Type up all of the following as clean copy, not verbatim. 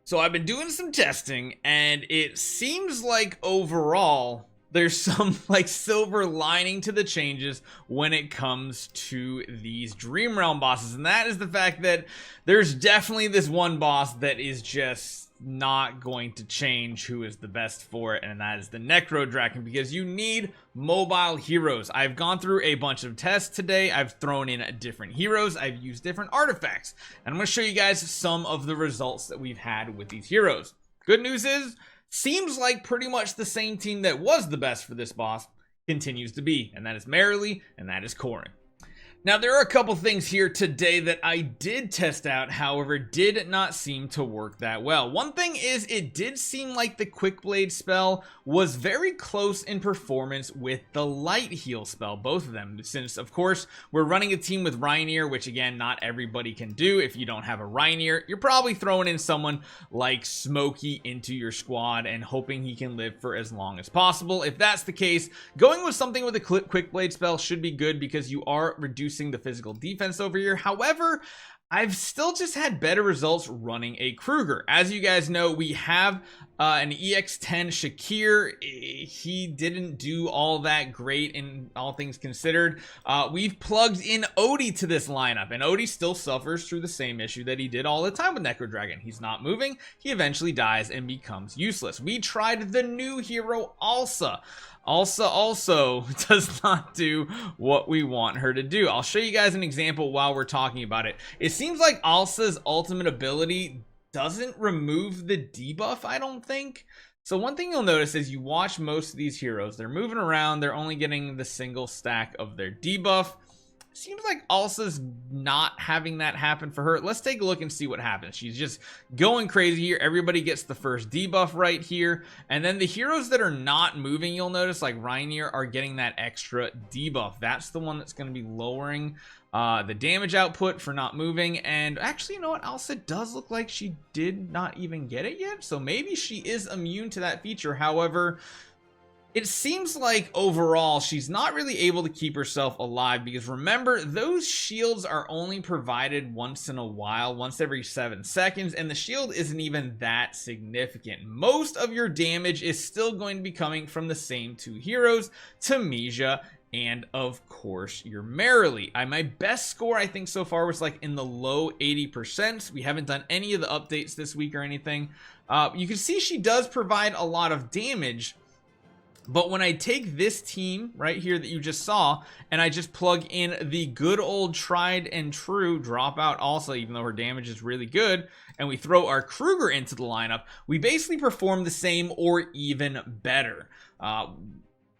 So I've been doing some testing, and it seems like overall there's some like silver lining to the changes when it comes to these Dream Realm bosses, and that is the fact that there's definitely this one boss that is just not going to change who is the best for it, and that is the Necrodrakon, because you need mobile heroes. I've gone through a bunch of tests today. I've thrown in different heroes. I've used different artifacts, and I'm going to show you guys some of the results that we've had with these heroes. Good news is, seems like pretty much the same team that was the best for this boss continues to be, and that is Marilee, and that is Korin. Now, there are a couple things here today that I did test out, however, did not seem to work that well. One thing is, it did seem like the Quick Blade spell was very close in performance with the Light Heal spell, both of them, since, of course, we're running a team with Reinier, which, again, not everybody can do. If you don't have a Reinier, you're probably throwing in someone like Smokey into your squad and hoping he can live for as long as possible. If that's the case, going with something with a Quick Blade spell should be good because you are reducing the physical defense over here. However, I've still just had better results running a Kruger. As you guys know, we have an EX10 Shakir. He didn't do all that great in all things considered. We've plugged in Odie to this lineup, and Odie still suffers through the same issue that he did all the time with Necrodrakon. He's not moving. He eventually dies and becomes useless. We tried the new hero, Alsa. Alsa also does not do what we want her to do. I'll show you guys an example while we're talking about it. It seems like Alsa's ultimate ability doesn't remove the debuff, I don't think. So one thing you'll notice is you watch most of these heroes, they're moving around, they're only getting the single stack of their debuff. Seems like Alsa's not having that happen for her. Let's take a look and see what happens. She's just going crazy here. Everybody gets the first debuff right here. And then the heroes that are not moving, you'll notice, like Reinier, are getting that extra debuff. That's the one that's going to be lowering the damage output for not moving. And actually, you know what? Alsa does look like she did not even get it yet. So maybe she is immune to that feature. However, it seems like overall she's not really able to keep herself alive, because remember, those shields are only provided once in a while, once every 7 seconds, and the shield isn't even that significant. Most of your damage is still going to be coming from the same two heroes, Temesia and of course your Marilee. My best score I think so far was like in the low 80%. We haven't done any of the updates this week or anything. You can see she does provide a lot of damage. But when I take this team right here that you just saw, and I just plug in the good old tried and true dropout Alsa, even though her damage is really good, and we throw our Kruger into the lineup, we basically perform the same or even better.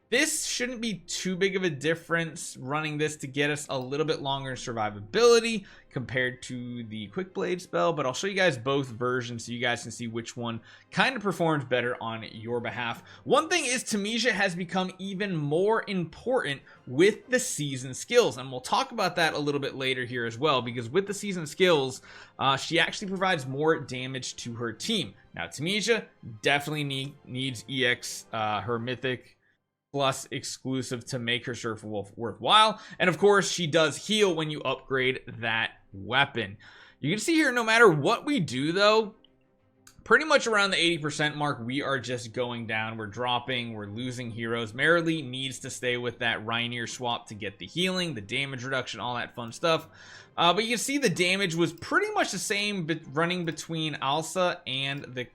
This shouldn't be too big of a difference running this to get us a little bit longer survivability compared to the Quick Blade spell, but I'll show you guys both versions so you guys can see which one kind of performs better on your behalf. One thing is, Temesia has become even more important with the season skills, and we'll talk about that a little bit later here as well, because with the season skills, she actually provides more damage to her team. Now, Temesia definitely needs EX, her mythic plus exclusive, to make her surf wolf worthwhile, and of course she does heal when you upgrade that weapon. You can see here, no matter what we do though, pretty much around the 80% mark, we are just going down. We're dropping, we're losing heroes. Marilee needs to stay with that Reinier swap to get the healing, the damage reduction, all that fun stuff. But you can see the damage was pretty much the same running between Alsa and the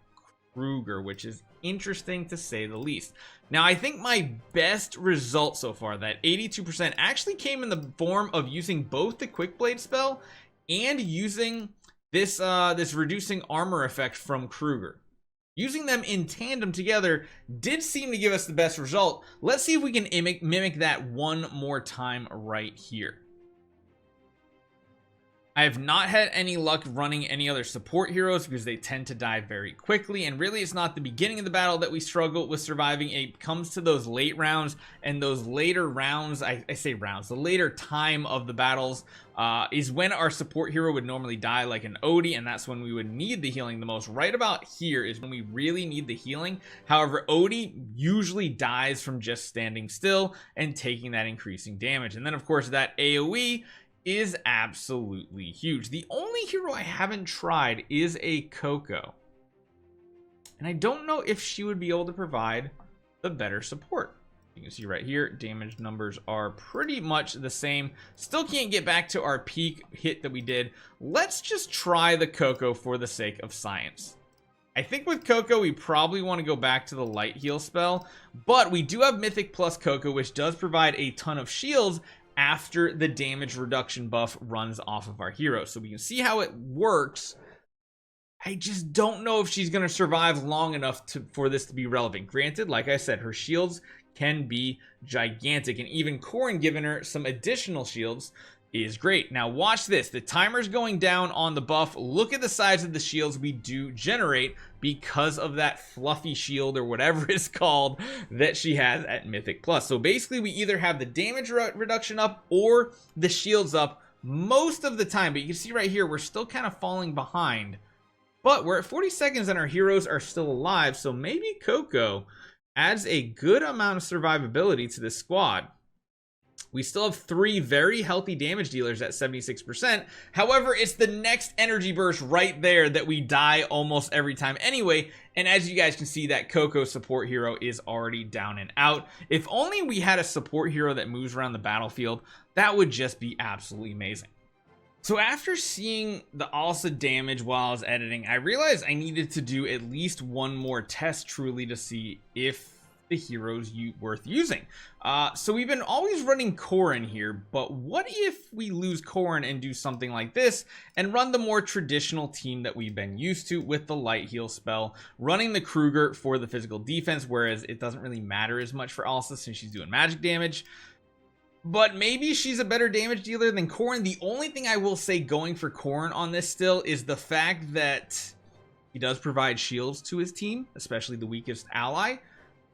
Kruger, which is interesting to say the least. Now, I think my best result so far, that 82%, actually came in the form of using both the Quick Blade spell and using this this reducing armor effect from Kruger. Using them in tandem together did seem to give us the best result. Let's see if we can mimic that one more time right here. I have not had any luck running any other support heroes because they tend to die very quickly, and really it's not the beginning of the battle that we struggle with surviving. It comes to those late rounds, and those later rounds, I say rounds, the later time of the battles is when our support hero would normally die, like an Odie, and that's when we would need the healing the most. Right about here is when we really need the healing. However, Odie usually dies from just standing still and taking that increasing damage, and then of course that AoE is absolutely huge. The only hero I haven't tried is a Coco. and I don't know if she would be able to provide the better support. You can see right here, damage numbers are pretty much the same. Still can't get back to our peak hit that we did. Let's just try the Coco for the sake of science. I think with Coco, we probably want to go back to the light heal spell, but we do have Mythic plus Coco, which does provide a ton of shields after the damage reduction buff runs off of our hero. So we can see how it works. I just don't know if she's going to survive long enough for this to be relevant. Granted, like I said, her shields can be gigantic, and even Korin giving her some additional shields is great. Now watch this, the timer's going down on the buff. Look at the size of the shields we do generate because of that fluffy shield or whatever it's called that she has at Mythic Plus. So basically we either have the damage reduction up or the shields up most of the time, but you can see right here we're still kind of falling behind, but we're at 40 seconds and our heroes are still alive. So maybe Coco adds a good amount of survivability to this squad. We still have 3 very healthy damage dealers at 76%. However, it's the next energy burst right there that we die almost every time anyway. And as you guys can see, that Coco support hero is already down and out. If only we had a support hero that moves around the battlefield, that would just be absolutely amazing. So after seeing the Alsa damage while I was editing, I realized I needed to do at least one more test truly to see if the hero's worth using. So we've been always running Korin here, but what if we lose Korin and do something like this and run the more traditional team that we've been used to with the light heal spell, running the Kruger for the physical defense, whereas it doesn't really matter as much for Alsa since she's doing magic damage. But maybe she's a better damage dealer than Korin. The only thing I will say going for Korin on this still is the fact that he does provide shields to his team, especially the weakest ally.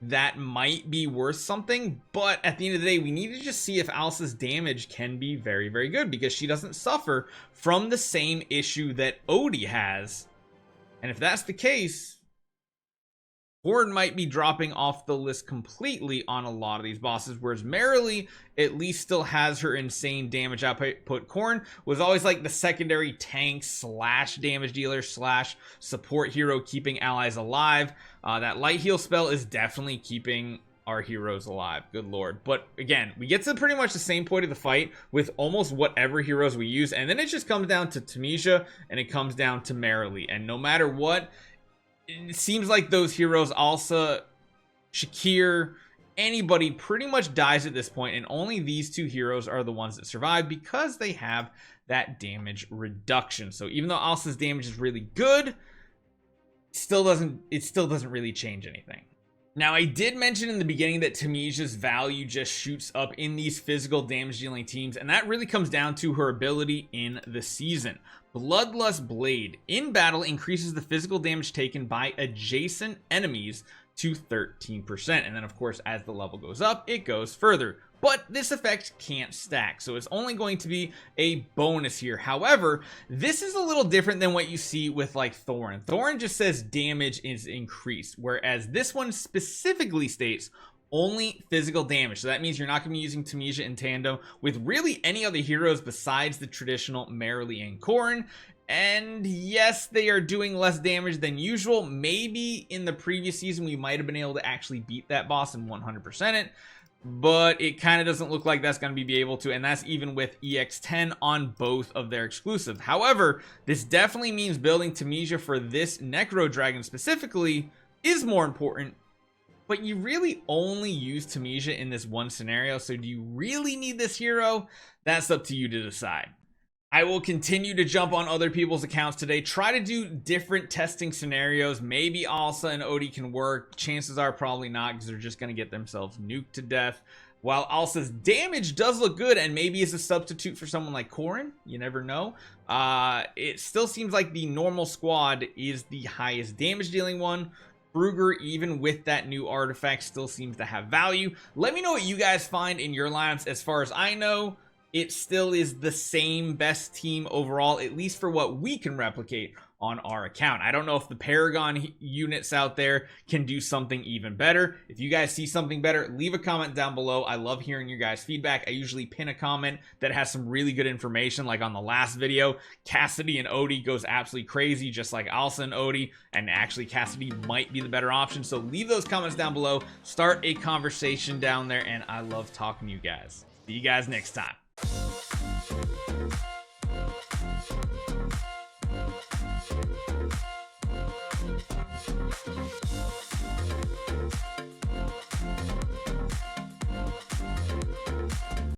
That might be worth something, but at the end of the day, we need to just see if Alsa's damage can be very, very good, because she doesn't suffer from the same issue that Odie has. And if that's the case, Korin might be dropping off the list completely on a lot of these bosses, whereas Marilee at least still has her insane damage output. Korin was always like the secondary tank slash damage dealer slash support hero, keeping allies alive. That light heal spell is definitely keeping our heroes alive, good lord. But again, we get to pretty much the same point of the fight with almost whatever heroes we use, and then it just comes down to Temesia and it comes down to Marilee, and no matter what, it seems like those heroes, Alsa, Shakir, anybody pretty much dies at this point, and only these 2 heroes are the ones that survive because they have that damage reduction. So even though Alsa's damage is really good, it still doesn't really change anything. Now, I did mention in the beginning that Temesia's value just shoots up in these physical damage dealing teams, and that really comes down to her ability in the season. Bloodlust Blade in battle increases the physical damage taken by adjacent enemies to 13%, and then of course as the level goes up it goes further, but this effect can't stack, so it's only going to be a bonus here. However, this is a little different than what you see with like Thorin. Thorin just says damage is increased, whereas this one specifically states only physical damage. So that means you're not going to be using Temesia in tandem with really any other heroes besides the traditional Marilee and Korin. And yes, they are doing less damage than usual. Maybe in the previous season we might have been able to actually beat that boss and 100% it, but it kind of doesn't look like that's going to be able to, and that's even with EX10 on both of their exclusive. However, this definitely means building Temesia for this Necrodrakon specifically is more important, but you really only use Temesia in this one scenario, so do you really need this hero? That's up to you to decide. I will continue to jump on other people's accounts today, try to do different testing scenarios. Maybe Alsa and Odie can work. Chances are probably not, because they're just going to get themselves nuked to death. While Alsa's damage does look good and maybe is a substitute for someone like Korin, you never know. It still seems like the normal squad is the highest damage dealing one. Kruger, even with that new artifact, still seems to have value. Let me know what you guys find in your lineups. As far as I know, it still is the same best team overall, at least for what we can replicate on our account. I don't know if the Paragon units out there can do something even better. If you guys see something better, leave a comment down below. I love hearing your guys' feedback. I usually pin a comment that has some really good information, like on the last video. Cassidy and Odie goes absolutely crazy, just like Alsa and Odie, and actually Cassidy might be the better option. So leave those comments down below, start a conversation down there, and I love talking to you guys. See you guys next time.